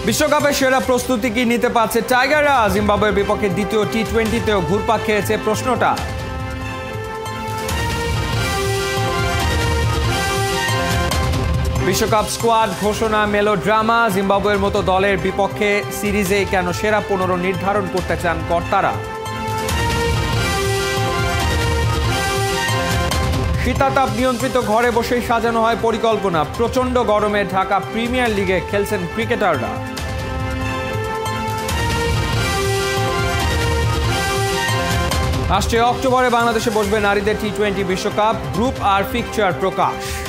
বিশ্বকাপের সেরা প্রস্তুতি কি নিতে পারছে টাইগাররা? জিম্বাবুয়ের বিপক্ষে দ্বিতীয় টি-20তেও ঘুরপাক খেয়েছে প্রশ্নটা। বিশ্বকাপ স্কোয়াড ঘোষণা মেলোড্রামা, জিম্বাবুয়ের মতো দলের বিপক্ষে সিরিজে কেন সেরা 15 নির্ধারণ করতে চান কর্তারা? শীতাতাপ নিয়ন্ত্রিত ঘরে বসেই সাজানো হয় পরিকল্পনা, প্রচন্ড গরমে ঢাকা প্রিমিয়ার লিগে খেলছেন ক্রিকেটাররা। আসছে অক্টোবরে বাংলাদেশে বসবে নারীদের টি-20 বিশ্বকাপ, গ্রুপ আর ফিকচার প্রকাশ।